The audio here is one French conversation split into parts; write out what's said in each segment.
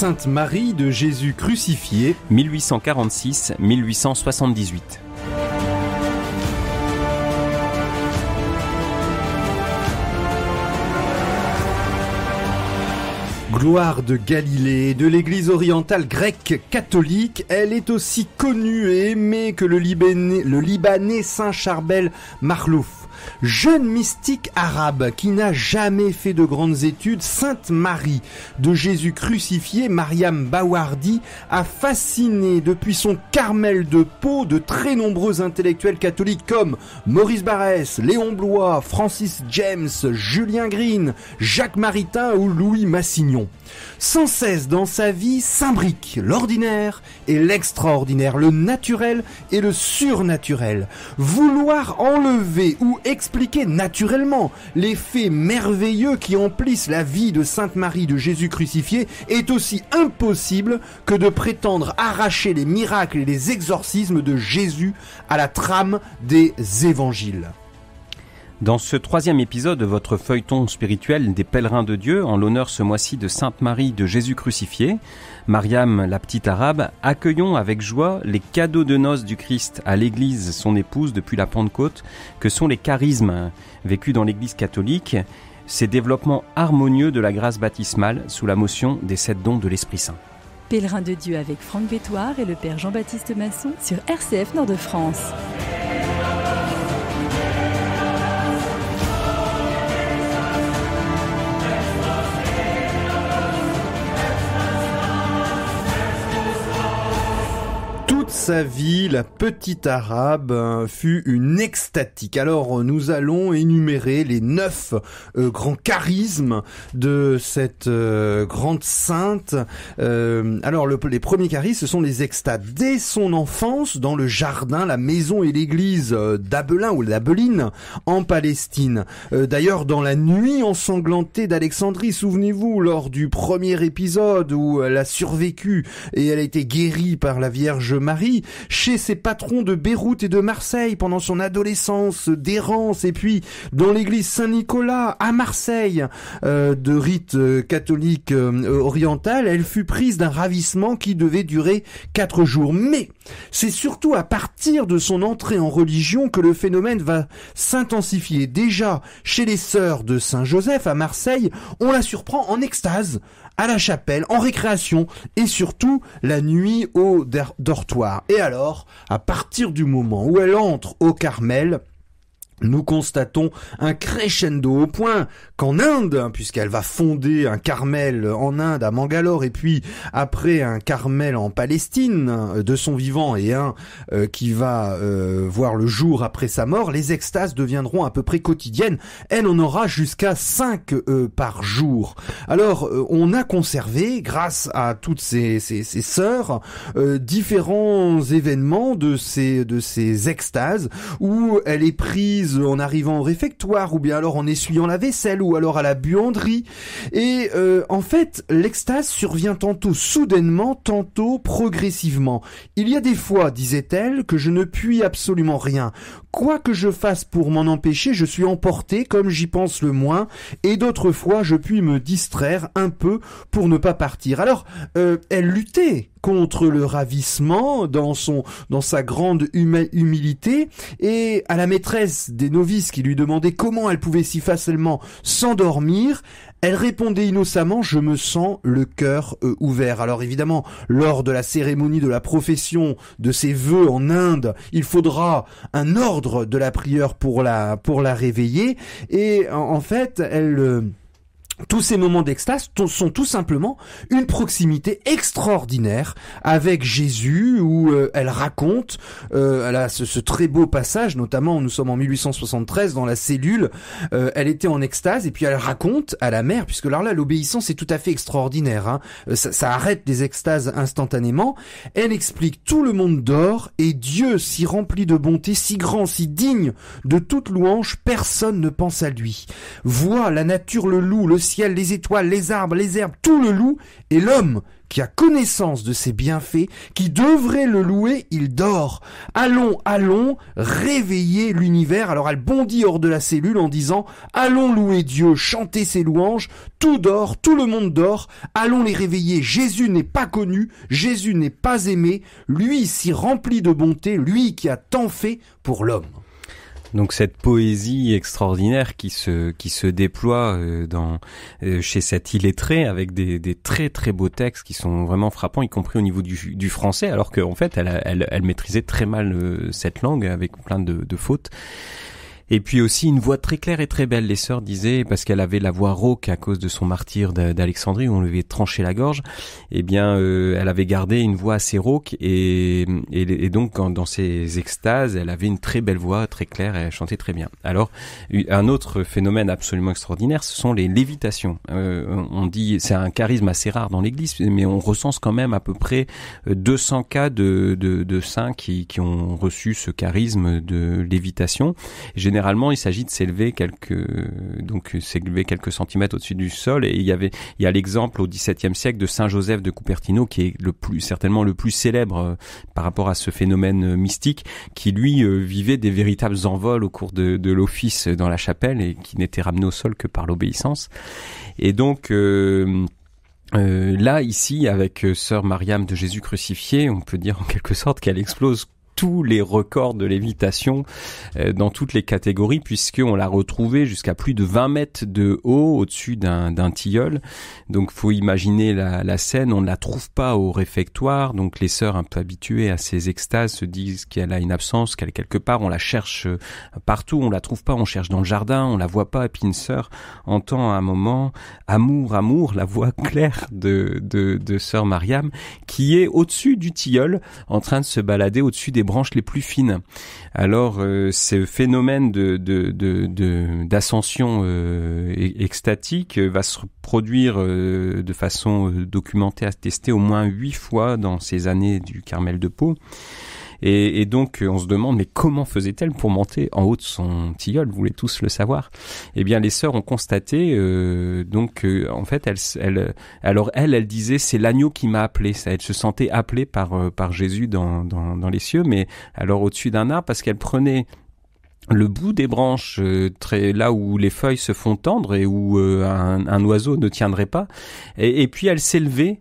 Sainte Marie de Jésus crucifié, 1846-1878. Gloire de Galilée, de l'église orientale grecque catholique, elle est aussi connue et aimée que le Libanais Saint Charbel Makhlouf. Jeune mystique arabe qui n'a jamais fait de grandes études, Sainte Marie de Jésus crucifié, Mariam Bawardi, a fasciné depuis son Carmel de Pau de très nombreux intellectuels catholiques comme Maurice Barrès, Léon Bloy, Francis James, Julien Green, Jacques Maritain ou Louis Massignon. Sans cesse dans sa vie s'imbrique l'ordinaire et l'extraordinaire, le naturel et le surnaturel. Vouloir enlever ou expliquer naturellement les faits merveilleux qui emplissent la vie de Sainte Marie de Jésus crucifié est aussi impossible que de prétendre arracher les miracles et les exorcismes de Jésus à la trame des évangiles. Dans ce 3e épisode de votre feuilleton spirituel des pèlerins de Dieu, en l'honneur ce mois-ci de Sainte Marie de Jésus crucifié, Mariam la petite arabe, accueillons avec joie les cadeaux de noces du Christ à l'Église, son épouse depuis la Pentecôte, que sont les charismes vécus dans l'Église catholique, ces développements harmonieux de la grâce baptismale sous la motion des 7 dons de l'Esprit Saint. Pèlerin de Dieu avec Franck Bétoir et le Père Jean-Baptiste Masson sur RCF Nord-de-France. Sa vie, la petite arabe fut une extatique. Alors nous allons énumérer les 9 grands charismes de cette grande sainte. Alors les premiers charismes, ce sont les extates. Dès son enfance, dans le jardin, la maison et l'église d'Abelin ou d'Abeline en Palestine. D'ailleurs, dans la nuit ensanglantée d'Alexandrie, souvenez-vous, lors du premier épisode où elle a survécu et elle a été guérie par la Vierge Marie, chez ses patrons de Beyrouth et de Marseille pendant son adolescence d'errance, et puis dans l'église Saint-Nicolas à Marseille de rite catholique oriental, elle fut prise d'un ravissement qui devait durer 4 jours. Mais c'est surtout à partir de son entrée en religion que le phénomène va s'intensifier. Déjà chez les sœurs de Saint-Joseph à Marseille, on la surprend en extase, à la chapelle, en récréation et surtout la nuit au dortoir. Et alors, à partir du moment où elle entre au Carmel, nous constatons un crescendo au point qu'en Inde, puisqu'elle va fonder un Carmel en Inde, à Mangalore, et puis après un Carmel en Palestine, de son vivant, et un qui va voir le jour après sa mort, les extases deviendront à peu près quotidiennes. Elle en aura jusqu'à 5 par jour. Alors, on a conservé, grâce à toutes ces sœurs, différents événements de ces extases, où elle est prise en arrivant au réfectoire, ou bien alors en essuyant la vaisselle, ou alors à la buanderie. Et en fait, l'extase survient tantôt soudainement, tantôt progressivement. Il y a des fois, disait-elle, que je ne puis absolument rien. Quoi que je fasse pour m'en empêcher, je suis emporté comme j'y pense le moins, et d'autres fois, je puis me distraire un peu pour ne pas partir. Alors, elle luttait contre le ravissement dans sa grande humilité, et à la maîtresse des novices qui lui demandait comment elle pouvait si facilement s'endormir, elle répondait innocemment: je me sens le cœur ouvert. Alors évidemment, lors de la cérémonie de la profession de ses vœux en Inde, il faudra un ordre de la prière pour la réveiller, et en fait, tous ces moments d'extase sont tout simplement une proximité extraordinaire avec Jésus, où elle raconte, elle a ce très beau passage, notamment nous sommes en 1873 dans la cellule, elle était en extase et puis elle raconte à la mère, puisque alors là l'obéissance est tout à fait extraordinaire, hein, ça arrête des extases instantanément. Elle explique: tout le monde dort et Dieu, si rempli de bonté, si grand, si digne de toute louange, personne ne pense à lui. Vois la nature, le loue, le ciel, les étoiles, les arbres, les herbes, tout le loue, et l'homme qui a connaissance de ses bienfaits, qui devrait le louer, il dort. Allons, allons, réveillez l'univers. Alors elle bondit hors de la cellule en disant « Allons louer Dieu, chanter ses louanges, tout dort, tout le monde dort, allons les réveiller. Jésus n'est pas connu, Jésus n'est pas aimé, lui si rempli de bonté, lui qui a tant fait pour l'homme. » Donc cette poésie extraordinaire qui se déploie chez cet illettré avec des très très beaux textes qui sont vraiment frappants, y compris au niveau du français, alors qu'en fait elle maîtrisait très mal cette langue avec plein de fautes. Et puis aussi une voix très claire et très belle. Les sœurs disaient, parce qu'elle avait la voix rauque à cause de son martyre d'Alexandrie où on lui avait tranché la gorge, eh bien elle avait gardé une voix assez rauque et donc dans ses extases, elle avait une très belle voix, très claire, et elle chantait très bien. Alors un autre phénomène absolument extraordinaire, ce sont les lévitations. On dit, c'est un charisme assez rare dans l'Église, mais on recense quand même à peu près 200 cas de saints qui ont reçu ce charisme de lévitation. Généralement, il s'agit de s'élever quelques centimètres au-dessus du sol. Et il y a l'exemple au XVIIe siècle de Saint Joseph de Cupertino, qui est certainement le plus célèbre par rapport à ce phénomène mystique, qui lui vivait des véritables envols au cours de l'office dans la chapelle et qui n'était ramené au sol que par l'obéissance. Et donc là, ici, avec Sœur Mariam de Jésus crucifié, on peut dire en quelque sorte qu'elle explose tous les records de lévitation dans toutes les catégories, puisqu'on l'a retrouvée jusqu'à plus de 20 mètres de haut au-dessus d'un tilleul. Donc faut imaginer la scène, on ne la trouve pas au réfectoire, donc les sœurs un peu habituées à ces extases se disent qu'elle a une absence, qu'elle est quelque part, on la cherche partout, on la trouve pas, on cherche dans le jardin, on la voit pas, et puis une sœur entend à un moment « Amour, amour », la voix claire de Sœur Mariam, qui est au-dessus du tilleul, en train de se balader au-dessus des branches les plus fines. Alors ce phénomène d'ascension extatique va se produire de façon documentée, attestée au moins 8 fois dans ces années du Carmel de Pau. Et donc, on se demande, mais comment faisait-elle pour monter en haut de son tilleul? Vous voulez tous le savoir. Eh bien, les sœurs ont constaté, en fait, elle disait, c'est l'agneau qui m'a appelé. Elle se sentait appelée par Jésus dans les cieux, mais alors au-dessus d'un arbre, parce qu'elle prenait le bout des branches, là où les feuilles se font tendre et où un oiseau ne tiendrait pas, et puis elle s'élevait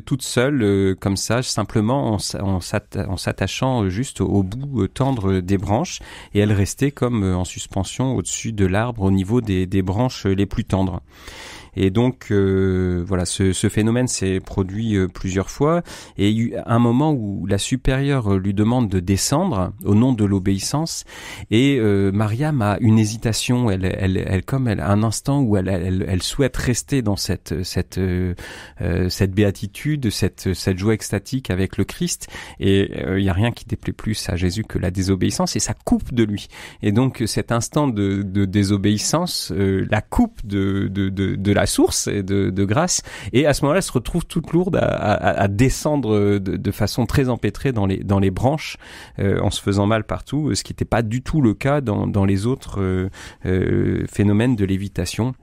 toute seule comme ça, simplement en s'attachant juste au bout tendre des branches, et elle restait comme en suspension au-dessus de l'arbre au niveau des branches les plus tendres. Et donc voilà, ce phénomène s'est produit plusieurs fois, et il y a un moment où la supérieure lui demande de descendre au nom de l'obéissance, et Mariam a une hésitation, elle comme elle un instant où elle souhaite rester dans cette béatitude, cette joie extatique avec le Christ, et il y a rien qui déplaît plus à Jésus que la désobéissance, et ça coupe de lui. Et donc cet instant de désobéissance la coupe de la source et de grâce, et à ce moment-là elle se retrouve toute lourde à descendre de façon très empêtrée dans les branches, en se faisant mal partout, ce qui n'était pas du tout le cas dans les autres phénomènes de lévitation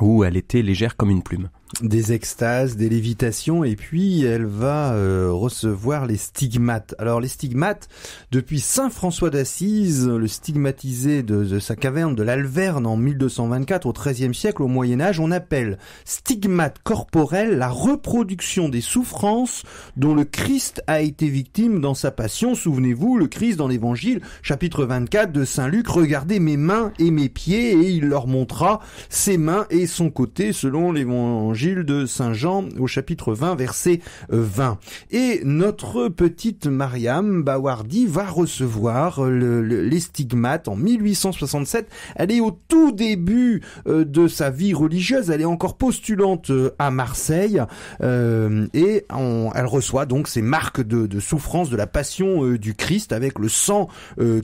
où elle était légère comme une plume. Des extases, des lévitations, et puis elle va recevoir les stigmates. Alors les stigmates, depuis Saint François d'Assise, le stigmatisé de sa caverne de l'Alverne en 1224 au XIIIe siècle, au Moyen-Âge, on appelle stigmate corporel la reproduction des souffrances dont le Christ a été victime dans sa passion. Souvenez-vous, le Christ dans l'Évangile, chapitre 24 de Saint Luc, regardez mes mains et mes pieds, et il leur montra ses mains et son côté, selon l'Évangile de Saint Jean au chapitre 20 verset 20. Et notre petite Mariam Bawardi va recevoir les stigmates en 1867. Elle est au tout début de sa vie religieuse, elle est encore postulante à Marseille, et elle reçoit donc ces marques de souffrance de la passion du Christ avec le sang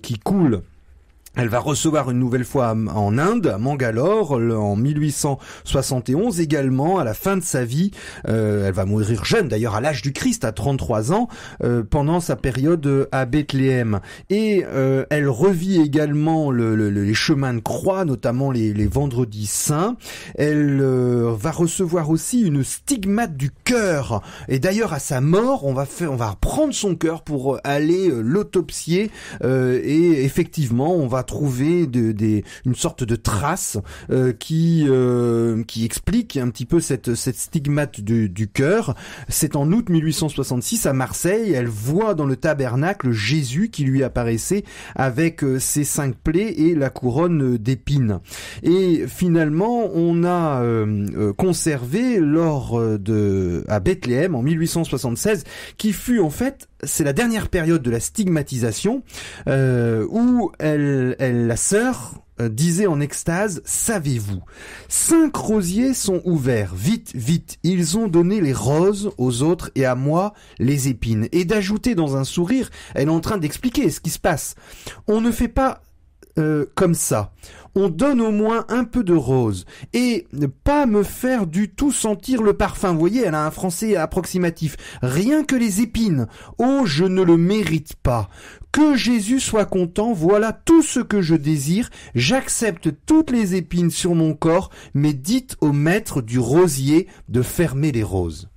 qui coule Elle va recevoir une nouvelle fois en Inde, à Mangalore, en 1871 également, à la fin de sa vie. Elle va mourir jeune, d'ailleurs à l'âge du Christ, à 33 ans, pendant sa période à Bethléem. Et elle revit également les chemins de croix, notamment les vendredis saints. Elle va recevoir aussi une stigmate du cœur. Et d'ailleurs, à sa mort, on va prendre son cœur pour aller l'autopsier. Et effectivement, on va trouver une sorte de trace qui explique un petit peu cette stigmate du cœur. C'est en août 1866 à Marseille. Elle voit dans le tabernacle Jésus qui lui apparaissait avec ses 5 plaies et la couronne d'épines. Et finalement, on a conservé à Bethléem en 1876, qui fut en fait, c'est la dernière période de la stigmatisation, où la sœur disait en extase: savez-vous, 5 rosiers sont ouverts, vite, vite, ils ont donné les roses aux autres et à moi les épines. Et d'ajouter dans un sourire, elle est en train d'expliquer ce qui se passe. On ne fait pas comme ça. On donne au moins un peu de rose et ne pas me faire du tout sentir le parfum. Vous voyez, elle a un français approximatif. Rien que les épines. Oh, je ne le mérite pas. Que Jésus soit content, voilà tout ce que je désire. J'accepte toutes les épines sur mon corps, mais dites au maître du rosier de fermer les roses.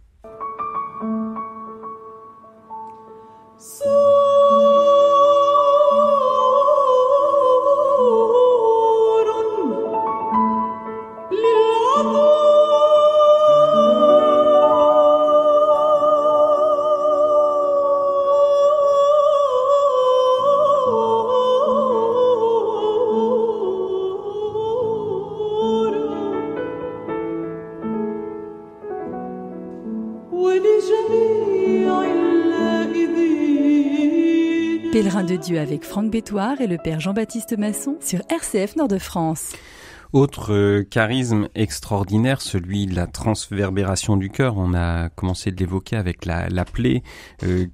Pèlerin de Dieu avec Franck Bétoir et le Père Jean-Baptiste Masson sur RCF Nord-de-France. Autre charisme extraordinaire, celui de la transverbération du cœur. On a commencé de l'évoquer avec la plaie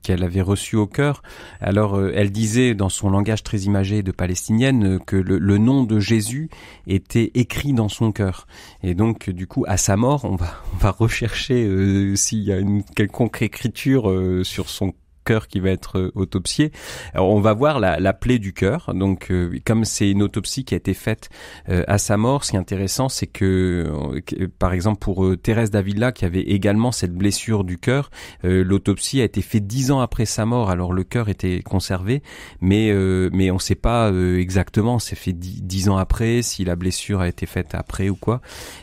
qu'elle avait reçue au cœur. Alors, elle disait dans son langage très imagé de palestinienne que le nom de Jésus était écrit dans son cœur. Et donc, du coup, à sa mort, on va rechercher s'il y a une quelconque écriture sur son cœur qui va être autopsié. Alors, on va voir la plaie du cœur. Donc, comme c'est une autopsie qui a été faite à sa mort, ce qui est intéressant, c'est que par exemple, pour Thérèse d'Avila, qui avait également cette blessure du cœur, l'autopsie a été faite 10 ans après sa mort. Alors, le cœur était conservé, mais on ne sait pas exactement. C'est fait 10 ans après, si la blessure a été faite après ou quoi.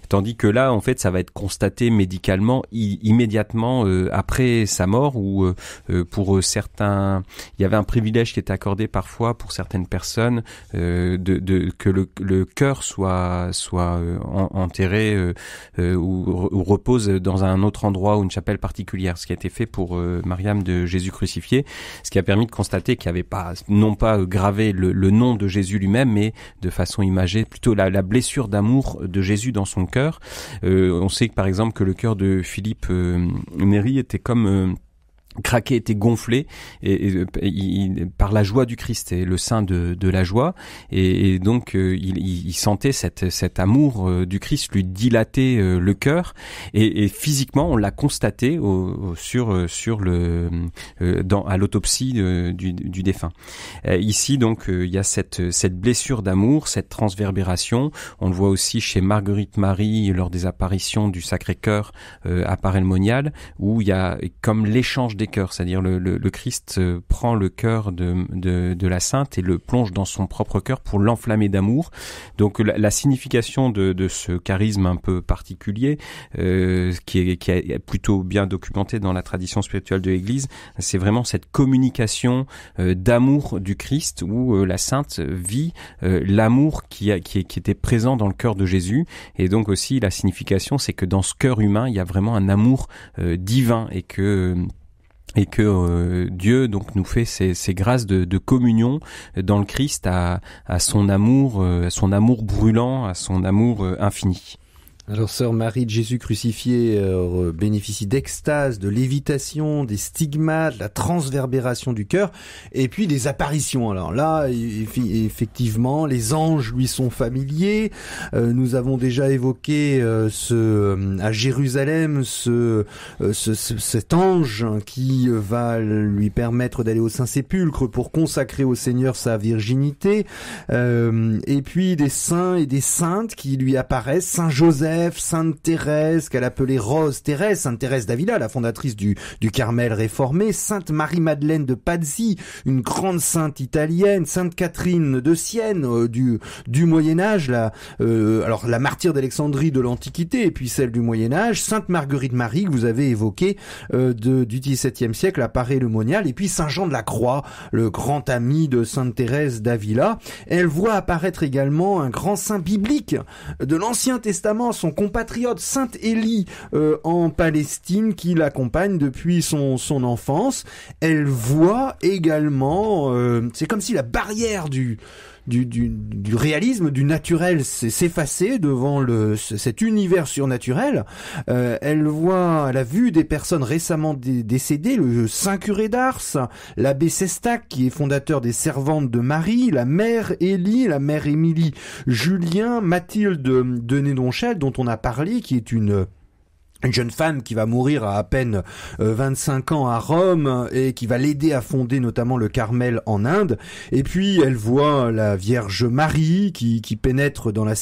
Tandis que là, en fait, ça va être constaté médicalement immédiatement après sa mort, ou pour certains, il y avait un privilège qui était accordé parfois pour certaines personnes que le cœur soit enterré ou repose dans un autre endroit ou une chapelle particulière, ce qui a été fait pour Mariam de Jésus crucifié, ce qui a permis de constater qu'il n'y avait pas, non pas gravé le nom de Jésus lui-même, mais de façon imagée plutôt la blessure d'amour de Jésus dans son cœur. On sait que par exemple que le cœur de Philippe Néri était comme craqué, était gonflé et par la joie du Christ et le sein de la joie, et donc il sentait cet amour du Christ lui dilater le cœur, et physiquement on l'a constaté à l'autopsie du défunt. Ici donc il y a cette blessure d'amour, cette transverbération. On le voit aussi chez Marguerite Marie lors des apparitions du Sacré-Cœur à Paray-le-Monial, où il y a comme l'échange des cœurs, c'est-à-dire le Christ prend le cœur de la Sainte et le plonge dans son propre cœur pour l'enflammer d'amour. Donc la signification de ce charisme un peu particulier, qui est plutôt bien documenté dans la tradition spirituelle de l'Église, c'est vraiment cette communication d'amour du Christ, où la Sainte vit l'amour qui était présent dans le cœur de Jésus. Et donc aussi la signification, c'est que dans ce cœur humain, il y a vraiment un amour divin, et que Dieu donc nous fait ces grâces de communion dans le Christ à son amour brûlant, à son amour infini. Alors, Sœur Marie de Jésus crucifié bénéficie d'extase, de lévitation, des stigmates, la transverbération du cœur, et puis des apparitions. Alors là, effectivement, les anges lui sont familiers. Nous avons déjà évoqué à Jérusalem cet ange qui va lui permettre d'aller au Saint-Sépulcre pour consacrer au Seigneur sa virginité. Et puis des saints et des saintes qui lui apparaissent, Saint Joseph, Sainte Thérèse, qu'elle appelait Rose Thérèse, Sainte Thérèse d'Avila, la fondatrice du Carmel réformé, Sainte Marie-Madeleine de Pazzi, une grande sainte italienne, Sainte Catherine de Sienne, du Moyen-Âge, alors la martyre d'Alexandrie de l'Antiquité, et puis celle du Moyen-Âge, Sainte Marguerite Marie, que vous avez évoquée, du XVIIe siècle, apparaît le monial, et puis Saint Jean de la Croix, le grand ami de Sainte Thérèse d'Avila. Elle voit apparaître également un grand saint biblique de l'Ancien Testament, son compatriote Sainte Élie en Palestine, qui l'accompagne depuis son enfance. Elle voit également, c'est comme si la barrière du réalisme, du naturel s'effacer devant cet univers surnaturel. Elle a vu des personnes récemment décédées, le saint curé d'Ars, l'abbé Sestac, qui est fondateur des Servantes de Marie, la mère Élie, la mère Émilie Julien, Mathilde de Nédonchel, dont on a parlé, qui est une jeune femme qui va mourir à peine 25 ans à Rome et qui va l'aider à fonder notamment le Carmel en Inde. Et puis elle voit la Vierge Marie qui pénètre dans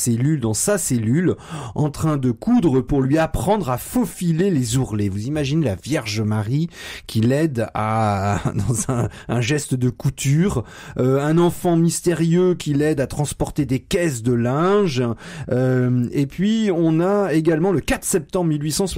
sa cellule, en train de coudre pour lui apprendre à faufiler les ourlets. Vous imaginez la Vierge Marie qui l'aide dans un geste de couture, un enfant mystérieux qui l'aide à transporter des caisses de linge. Et puis on a également le 4 septembre 1868,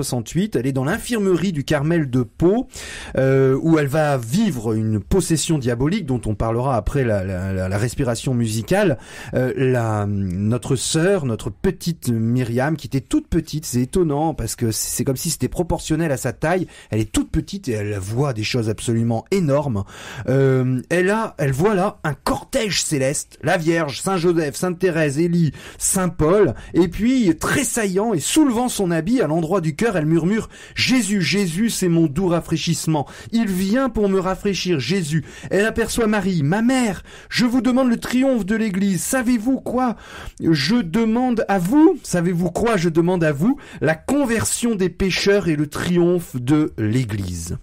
elle est dans l'infirmerie du Carmel de Pau, où elle va vivre une possession diabolique dont on parlera après la respiration musicale. Notre sœur, notre petite Myriam, qui était toute petite, c'est étonnant parce que c'est comme si c'était proportionnel à sa taille. Elle est toute petite et elle voit des choses absolument énormes. Elle voit là un cortège céleste, la Vierge, Saint Joseph, Sainte Thérèse, Élie, Saint Paul, et puis tressaillant et soulevant son habit à l'endroit du cœur, elle murmure « Jésus, Jésus, c'est mon doux rafraîchissement. Il vient pour me rafraîchir, Jésus. » Elle aperçoit Marie, « Ma mère, je vous demande le triomphe de l'Église. Savez-vous quoi ? Je demande à vous, la conversion des pécheurs et le triomphe de l'Église. »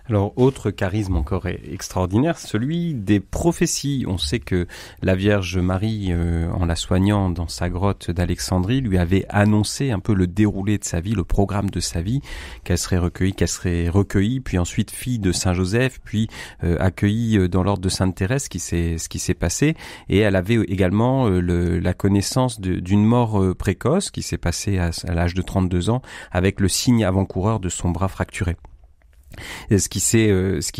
Alors, autre charisme encore extraordinaire, celui des prophéties. On sait que la Vierge Marie, en la soignant dans sa grotte d'Alexandrie, lui avait annoncé un peu le déroulé de sa vie, le programme de sa vie, qu'elle serait recueillie, puis ensuite fille de Saint Joseph, puis accueillie dans l'ordre de Sainte Thérèse, ce qui s'est passé. Et elle avait également la connaissance d'une mort précoce qui s'est passée à l'âge de 32 ans, avec le signe avant-coureur de son bras fracturé. Ce qui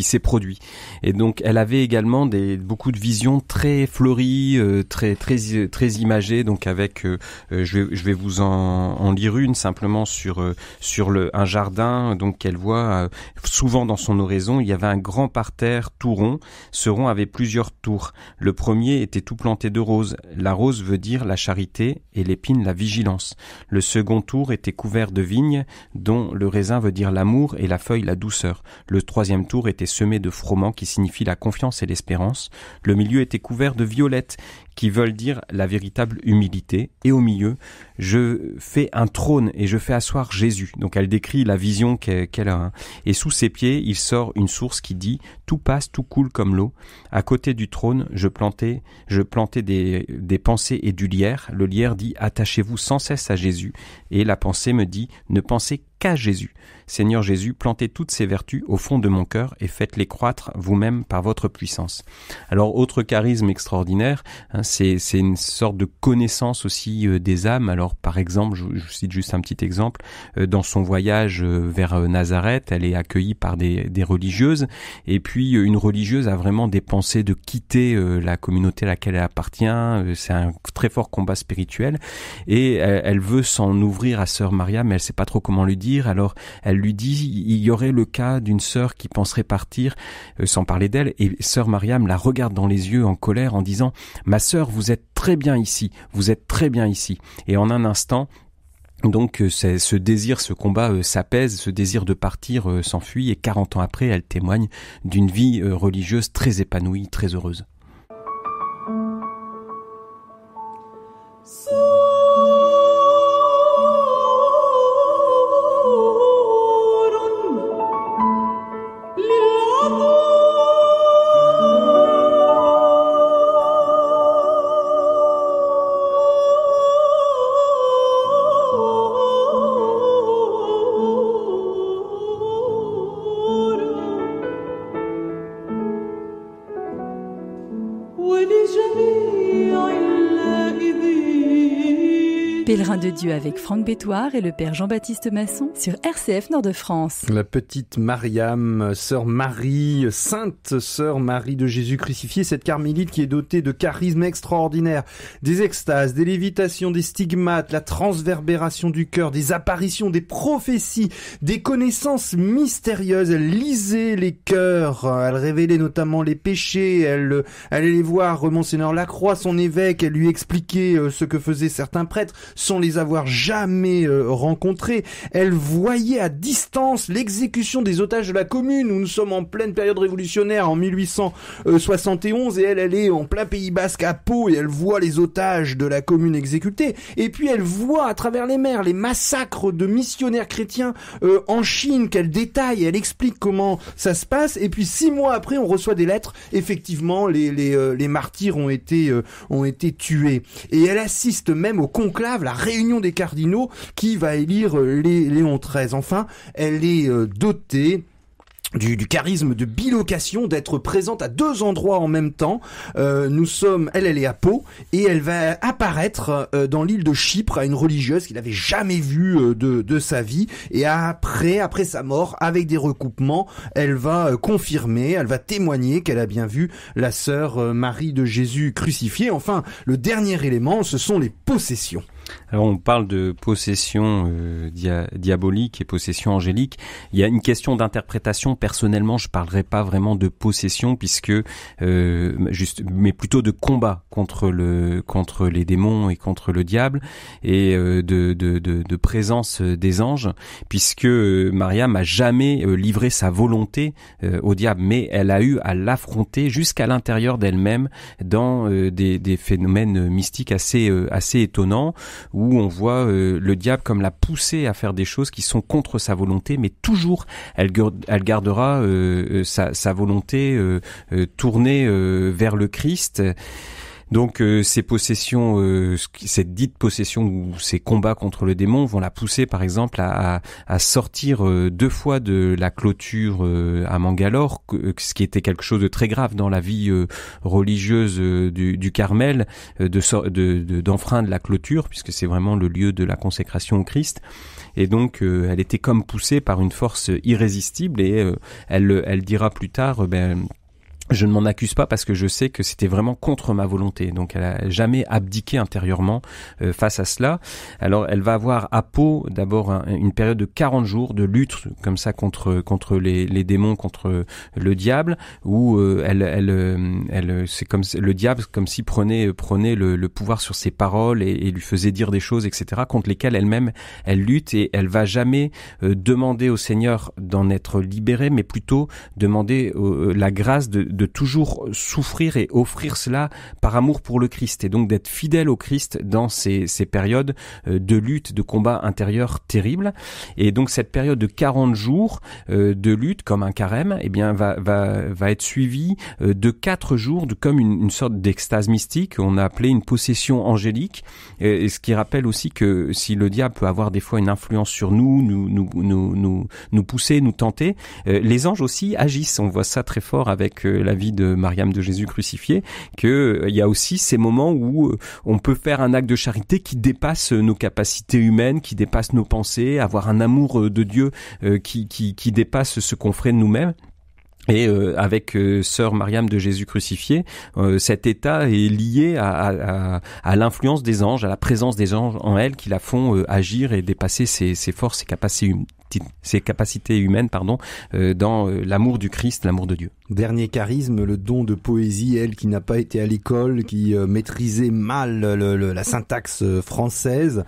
s'est produit. Et donc elle avait également beaucoup de visions très fleuries, très imagées, donc avec je vais vous en lire une simplement sur un jardin donc qu'elle voit souvent dans son oraison. Il y avait un grand parterre tout rond. Ce rond avait plusieurs tours. Le premier était tout planté de roses. La rose veut dire la charité et l'épine la vigilance. Le second tour était couvert de vignes dont le raisin veut dire l'amour et la feuille la douceur. Le troisième tour était semé de froment qui signifie la confiance et l'espérance. Le milieu était couvert de violettes qui veulent dire la véritable humilité. Et au milieu, je fais un trône et je fais asseoir Jésus. Donc elle décrit la vision qu'elle a. Et sous ses pieds, il sort une source qui dit « Tout passe, tout coule comme l'eau. À côté du trône, je plantais des pensées et du lierre. Le lierre dit « Attachez-vous sans cesse à Jésus. » Et la pensée me dit « Ne pensez qu'à Jésus. Seigneur Jésus, plantez toutes ces vertus au fond de mon cœur et faites-les croître vous-même par votre puissance. » Alors, autre charisme extraordinaire, c'est une sorte de connaissance aussi des âmes. Alors, par exemple, je cite juste un petit exemple, dans son voyage vers Nazareth, elle est accueillie par des religieuses, et puis une religieuse a vraiment des pensées de quitter la communauté à laquelle elle appartient. C'est un très fort combat spirituel, et elle veut s'en ouvrir à sœur Maria, mais elle sait pas trop comment lui dire. Alors, elle lui dit, il y aurait le cas d'une sœur qui penserait partir, sans parler d'elle, et sœur Mariam la regarde dans les yeux en colère en disant « Ma sœur, vous êtes très bien ici, vous êtes très bien ici. » Et en un instant, Donc ce désir, ce combat s'apaise, ce désir de partir s'enfuit, et 40 ans après, elle témoigne d'une vie religieuse très épanouie, très heureuse. Pèlerin de Dieu avec Franck Bétoir et le Père Jean-Baptiste Masson sur RCF Nord-de-France. La petite Mariam, sœur Marie, sainte sœur Marie de Jésus crucifié, cette carmélite qui est dotée de charismes extraordinaires, des extases, des lévitations, des stigmates, la transverbération du cœur, des apparitions, des prophéties, des connaissances mystérieuses. Elle lisait les cœurs, elle révélait notamment les péchés, elle allait les voir Monseigneur Lacroix, son évêque, elle lui expliquait ce que faisaient certains prêtres, sans les avoir jamais rencontrés. Elle voyait à distance l'exécution des otages de la Commune, où nous sommes en pleine période révolutionnaire en 1871, et elle est en plein Pays Basque à Pau, et elle voit les otages de la Commune exécutés. Et puis elle voit à travers les mers les massacres de missionnaires chrétiens en Chine, qu'elle détaille, elle explique comment ça se passe. Et puis 6 mois après, on reçoit des lettres. Effectivement, les martyrs ont été tués. Et elle assiste même au conclave, la réunion des cardinaux qui va élire Léon XIII. Enfin, elle est dotée du charisme de bilocation, d'être présente à 2 endroits en même temps. Elle est à Pau, et elle va apparaître dans l'île de Chypre à une religieuse qu'il n'avait jamais vue de sa vie. Et après sa mort, avec des recoupements, elle va confirmer, elle va témoigner qu'elle a bien vu la sœur Marie de Jésus crucifiée. Enfin, le dernier élément, ce sont les possessions. Alors on parle de possession diabolique et possession angélique. Il y a une question d'interprétation. Personnellement, je parlerai pas vraiment de possession, puisque mais plutôt de combat contre les démons et contre le diable, et de présence des anges, puisque Mariam a jamais livré sa volonté au diable, mais elle a eu à l'affronter jusqu'à l'intérieur d'elle-même dans des phénomènes mystiques assez étonnants, où on voit le diable comme la pousser à faire des choses qui sont contre sa volonté, mais toujours elle gardera sa volonté tournée vers le Christ. Donc ces possessions, cette dite possession ou ces combats contre le démon vont la pousser par exemple à sortir 2 fois de la clôture à Mangalore, ce qui était quelque chose de très grave dans la vie religieuse du Carmel, d'enfreindre la clôture, puisque c'est vraiment le lieu de la consécration au Christ. Et donc elle était comme poussée par une force irrésistible, et elle dira plus tard, je ne m'en accuse pas parce que je sais que c'était vraiment contre ma volonté. Donc elle a jamais abdiqué intérieurement face à cela. Alors elle va avoir à Pau d'abord une période de 40 jours de lutte comme ça contre les démons, contre le diable, où elle c'est comme le diable comme s'il prenait le pouvoir sur ses paroles et lui faisait dire des choses, etc., contre lesquelles elle-même elle lutte, et elle va jamais demander au Seigneur d'en être libérée, mais plutôt demander la grâce de toujours souffrir et offrir cela par amour pour le Christ, et donc d'être fidèle au Christ dans ces périodes de lutte, de combat intérieur terrible. Et donc cette période de 40 jours de lutte comme un carême, eh bien va être suivie de 4 jours comme une sorte d'extase mystique, on a appelé une possession angélique, et ce qui rappelle aussi que si le diable peut avoir des fois une influence sur nous pousser, nous tenter, les anges aussi agissent. On voit ça très fort avec la vie de Mariam de Jésus crucifié, que il y a aussi ces moments où on peut faire un acte de charité qui dépasse nos capacités humaines, qui dépasse nos pensées, avoir un amour de Dieu qui dépasse ce qu'on ferait de nous-mêmes. Et avec sœur Mariam de Jésus crucifié, cet état est lié à l'influence des anges, à la présence des anges en elle, qui la font agir et dépasser ses forces, ses capacités humaines, dans l'amour du Christ, l'amour de Dieu. Dernier charisme, le don de poésie, elle qui n'a pas été à l'école, qui maîtrisait mal la syntaxe française,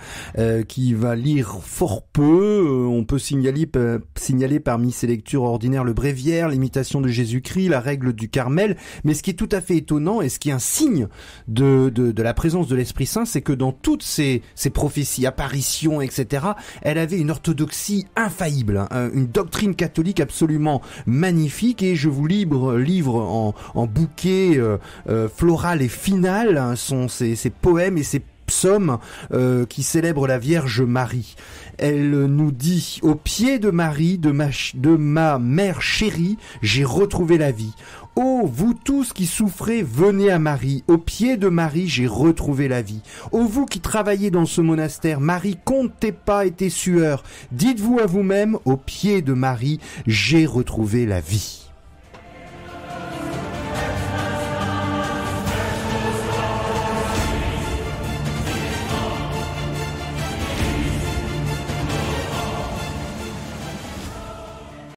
qui va lire fort peu. On peut signaler parmi ses lectures ordinaires le Bréviaire, l'imitation de Jésus-Christ, la règle du Carmel. Mais ce qui est tout à fait étonnant et ce qui est un signe de la présence de l'Esprit Saint, c'est que dans toutes ces prophéties, apparitions, etc., elle avait une orthodoxie infaillible, une doctrine catholique absolument magnifique. Et je vous livre en bouquet floral et final sont ces poèmes et ces psaumes qui célèbrent la Vierge Marie. Elle nous dit: au pied de Marie, de ma mère chérie, j'ai retrouvé la vie. Oh, vous tous qui souffrez, venez à Marie. Au pied de Marie, j'ai retrouvé la vie. Oh, vous qui travaillez dans ce monastère, Marie compte tes pas et tes sueurs. Dites-vous à vous-même: au pied de Marie, j'ai retrouvé la vie.